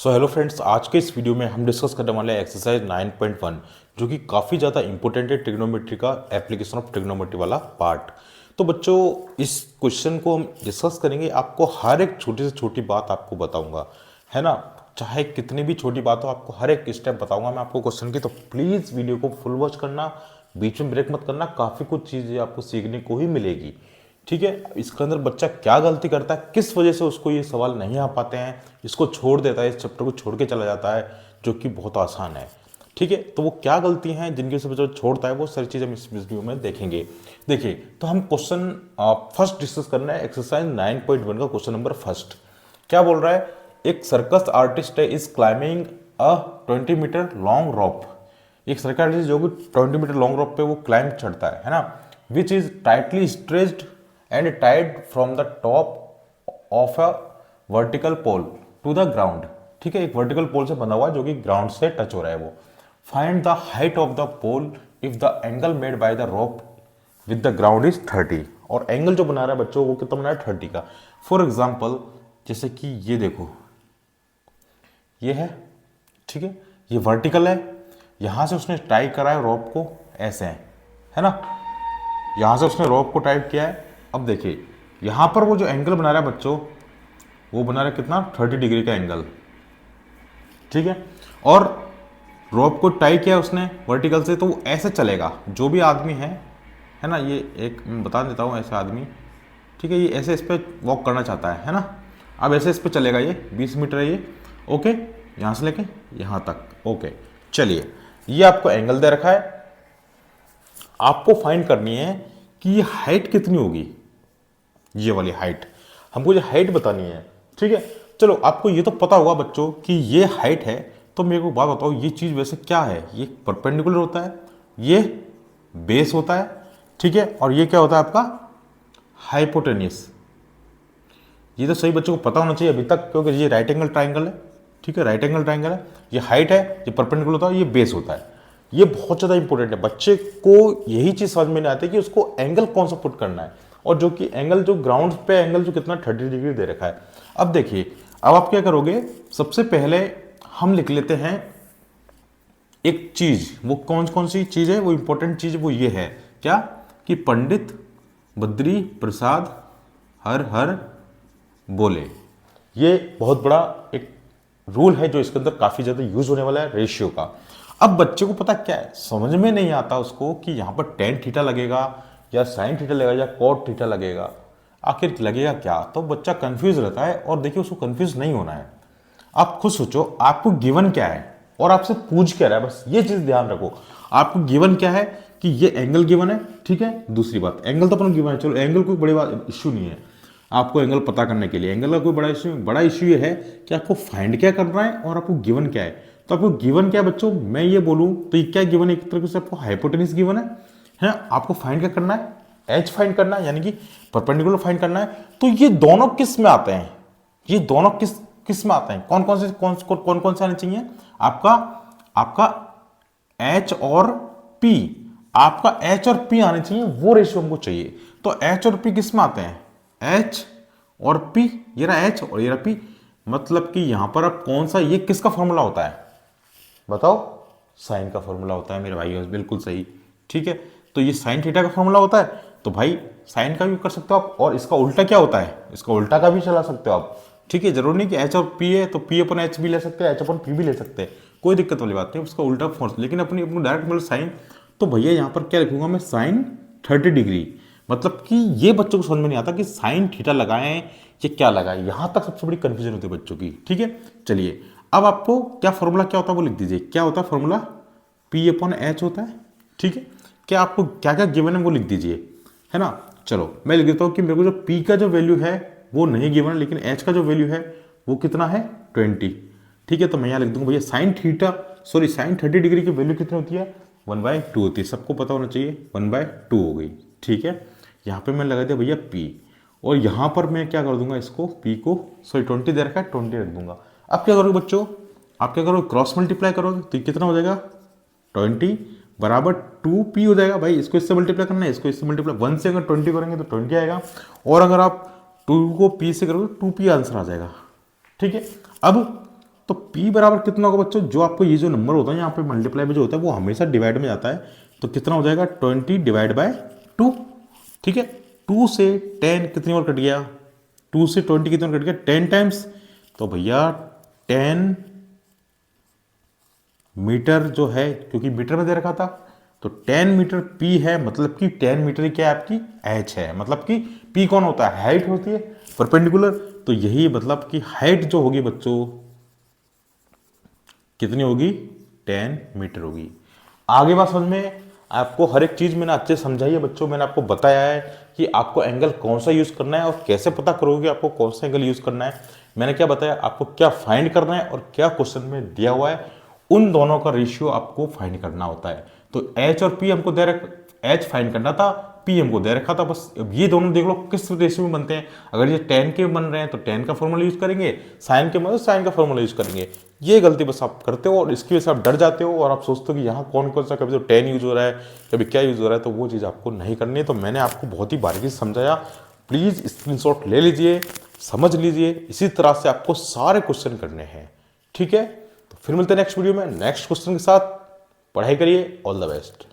Hello friends, आज के इस वीडियो में हम डिस्कस करने वाले हैं एक्सरसाइज 9.1 जो कि काफ़ी ज़्यादा इंपॉर्टेंट है ट्रिग्नोमेट्री का एप्लीकेशन ऑफ ट्रिग्नोमेट्री वाला पार्ट। तो बच्चों, इस क्वेश्चन को हम डिस्कस करेंगे। आपको हर एक छोटी से छोटी बात आपको बताऊंगा, है ना। चाहे कितनी भी छोटी बात हो, आपको हर एक स्टेप बताऊंगा मैं आपको क्वेश्चन की। तो प्लीज़ वीडियो को फुल वॉच करना, बीच में ब्रेक मत करना। काफ़ी कुछ चीज़ें आपको सीखने को ही मिलेगी, ठीक है। इसके अंदर बच्चा क्या गलती करता है, किस वजह से उसको ये सवाल नहीं आ पाते हैं, इसको छोड़ देता है, इस चैप्टर को छोड़ के चला जाता है, जो कि बहुत आसान है, ठीक है। तो वो क्या गलती हैं जिनकी वजह से बच्चा छोड़ता है, वो सारी चीज़ हम इस वीडियो में देखेंगे। देखिए, तो हम क्वेश्चन फर्स्ट डिस्कस करना है एक्सरसाइज 9.1 का क्वेश्चन नंबर फर्स्ट। क्या बोल रहा है? एक सर्कस आर्टिस्ट है is climbing a 20 metre long rope. एक सर्कस आर्टिस्ट जो कि 20 मीटर लॉन्ग रोप पे वो क्लाइंब चढ़ता है ना, which is tightly stretched and tied from the top of a vertical pole to the ground। ठीक है, एक वर्टिकल पोल से बना हुआ है जो कि ग्राउंड से टच हो रहा है वो। Find the height of the pole if the angle made by the rope with the ground is 30। और एंगल जो बना रहा है बच्चों वो कितना बना है? 30 का। फॉर एग्जाम्पल, जैसे कि ये देखो, ये है, ठीक है, ये वर्टिकल है, यहां से उसने टाई करा है रोप को, ऐसे है ना, यहां से उसने रोप को टाइप किया है। अब देखिए, यहां पर वो जो एंगल बना रहा है बच्चों, वो बना रहा है कितना? 30 डिग्री का एंगल, ठीक है। और रोप को टाई किया उसने वर्टिकल से, तो वो ऐसे चलेगा। जो भी आदमी है ना, ये एक मैं बता देता हूँ, ऐसे आदमी, ठीक है, ये ऐसे इस पर वॉक करना चाहता है ना। अब ऐसे इस पर चलेगा, ये 20 मीटर है ये, ओके, यहाँ से लेके यहाँ तक, ओके। चलिए, ये आपको एंगल दे रखा है, आपको फाइंड करनी है कि ये हाइट कितनी होगी। ये वाली हाइट हमको ये हाइट बतानी है, ठीक है। चलो, आपको ये तो पता होगा बच्चों कि ये हाइट है। तो मेरे को बात बताओ, ये चीज़ वैसे क्या है? ये परपेंडिकुलर होता है, ये बेस होता है, ठीक है, और ये क्या होता है आपका? हाइपोटेनियस। ये तो सही बच्चों को पता होना चाहिए अभी तक, क्योंकि ये राइट एंगल ट्राइंगल है, ठीक है, राइट एंगल ट्राइंगल है। ये हाइट है, ये परपेंडिकुलर होता है, ये बेस होता है। ये बहुत ज़्यादा इंपॉर्टेंट है। बच्चे को यही चीज़ समझ में नहीं आती कि उसको एंगल कौन सा पुट करना है, और जो कि एंगल जो ग्राउंड पे एंगल जो कितना 30 डिग्री दे रखा है। अब देखिए, अब आप क्या करोगे? सबसे पहले हम लिख लेते हैं एक चीज। वो कौन कौन सी चीज है? वो इंपॉर्टेंट चीज वो ये है, क्या कि पंडित बद्री प्रसाद हर हर बोले। ये बहुत बड़ा एक रूल है जो इसके अंदर काफी ज्यादा यूज होने वाला है, रेशियो का। अब बच्चे को पता क्या है, समझ में नहीं आता उसको कि यहां पर टेन थीटा लगेगा या साइन थीटा लगेगा या कॉट थीटा लगेगा, आखिर लगेगा क्या। तो बच्चा कंफ्यूज रहता है। और देखिए, उसको कंफ्यूज नहीं होना है। आप खुद सोचो, आपको गिवन क्या है और आपसे पूछ क्या रहा है, बस ये चीज ध्यान रखो। आपको गिवन क्या है कि ये एंगल गिवन है, ठीक है। दूसरी बात, एंगल तो अपन गिवन है, चलो एंगल कोई बड़ी बात इश्यू नहीं है आपको एंगल पता करने के लिए। एंगल का कोई बड़ा इश्यू ये है कि आपको फाइंड क्या करना है और आपको गिवन क्या है। तो आपको गिवन क्या है बच्चों, मैं ये बोलूं तो ये क्या गिवन है? एक तरीके से आपको हाइपोटेनिस गिवन है। आपको फाइंड क्या करना है? एच फाइंड करना है, यानी कि परपेंडिकुलर फाइंड करना है। तो ये दोनों किस में आते हैं? ये दोनों किस में आते हैं? कौन कौन से आने चाहिए? आपका एच और पी, आपका एच और पी आने चाहिए, वो रेशियो हमको चाहिए। तो एच और पी किस में आते हैं? एच और पी, ये रहा एच और ये रहा पी। मतलब कि यहां पर अब कौन सा, ये किसका फॉर्मूला होता है बताओ? साइन का फॉर्मूला होता है मेरे भाई, बिल्कुल सही, ठीक है। तो ये साइन थीटा का फॉर्मूला होता है, तो भाई साइन का भी कर सकते हो आप। और इसका उल्टा क्या होता है? इसका उल्टा का भी चला सकते हो आप, ठीक है। जरूर नहीं कि एच और पी है तो पी अपन एच भी ले सकते हैं, एच अपन पी भी ले सकते हैं, कोई दिक्कत वाली बात नहीं, उसका उल्टा फोर्स। लेकिन अपनी डायरेक्ट मतलब साइन, तो भैया यहाँ पर क्या लिखूंगा मैं? Sine 30 degree. मतलब कि ये बच्चों को समझ में नहीं आता कि साइन थीटा लगाएं ये क्या लगाएं, यहां तक सबसे बड़ी कंफ्यूजन होती है बच्चों की, ठीक है। चलिए, अब आपको क्या फॉर्मूला क्या होता है वो लिख दीजिए। क्या होता है फॉर्मूला? पी अपॉन एच होता है, ठीक है। क्या आपको क्या क्या गिवन है वो लिख दीजिए, है ना। चलो, मैं लिख देता हूं कि मेरे को जो पी का जो वैल्यू है वो नहीं गिवन है, लेकिन एच का जो वैल्यू है वो कितना है? 20, ठीक है। तो मैं यहाँ लिख दूंगा भैया साइन 30 डिग्री की वैल्यू कितनी होती है? 1/2 होती है। सबको पता होना चाहिए, 1/2 हो गई, ठीक है। यहाँ पे मैं लगा दिया भैया पी, और यहाँ पर मैं क्या कर दूंगा? इसको पी को 20 दे रखा है, 20 रख दूंगा। अब क्या करोगे बच्चों? आप क्या करोगे? क्रॉस मल्टीप्लाई करोगे तो कितना हो जाएगा? 20 बराबर 2p हो जाएगा। भाई इसको इससे मल्टीप्लाई करना है, इसको इससे मल्टीप्लाई, 1 से अगर 20 करेंगे तो 20 आएगा, और अगर आप 2 को p से करोगे 2p आंसर आ जाएगा, ठीक है। अब तो P बराबर कितना होगा बच्चों, जो आपको ये जो नंबर होता है यहाँ पे मल्टीप्लाई में जो होता है वो हमेशा डिवाइड में जाता है, तो कितना हो जाएगा 20 डिवाइड बाय 2। ठीक है, 2 से 10 कितनी और कट गया, 2 से 20 कितनी और कट गया 10 टाइम्स, तो भैया 10 मीटर जो है, क्योंकि मीटर में दे रखा था, तो 10 मीटर P है, मतलब कि 10 मीटर क्या है आपकी H है, मतलब कि P कौन होता है, हाइट होती है परपेंडिकुलर, तो यही मतलब कि हाइट जो होगी बच्चों कितनी होगी 10 मीटर होगी। आगे बात समझ में, आपको हर एक चीज मैंने अच्छे समझाई है बच्चों, मैंने आपको बताया है कि आपको एंगल कौन सा यूज करना है और कैसे पता करोगे आपको कौन सा एंगल यूज करना है। मैंने क्या बताया आपको, क्या फाइंड करना है और क्या क्वेश्चन में दिया हुआ है, उन दोनों का रेशियो आपको फाइंड करना होता है। तो H और P हमको दे रख, H फाइंड करना था, P हमको दे रखा था, बस अब ये दोनों देख लो किस रेशियो में बनते हैं। अगर ये 10 के बन रहे हैं तो 10 का फॉर्मूला यूज करेंगे, साइन के मतलब साइन का फॉर्मूला यूज करेंगे। ये गलती बस आप करते हो और इसकी वजह से आप डर जाते हो और आप सोचते हो कि यहाँ कौन कौन सा कभी तो 10 यूज हो रहा है, कभी क्या यूज हो रहा है, तो वो चीज़ आपको नहीं करनी है। तो मैंने आपको बहुत ही बारीकी से समझाया, प्लीज़ स्क्रीनशॉट ले लीजिए, समझ लीजिए, इसी तरह से आपको सारे क्वेश्चन करने हैं। ठीक है, तो फिर मिलते हैं नेक्स्ट वीडियो में नेक्स्ट क्वेश्चन के साथ। पढ़ाई करिए, ऑल द बेस्ट।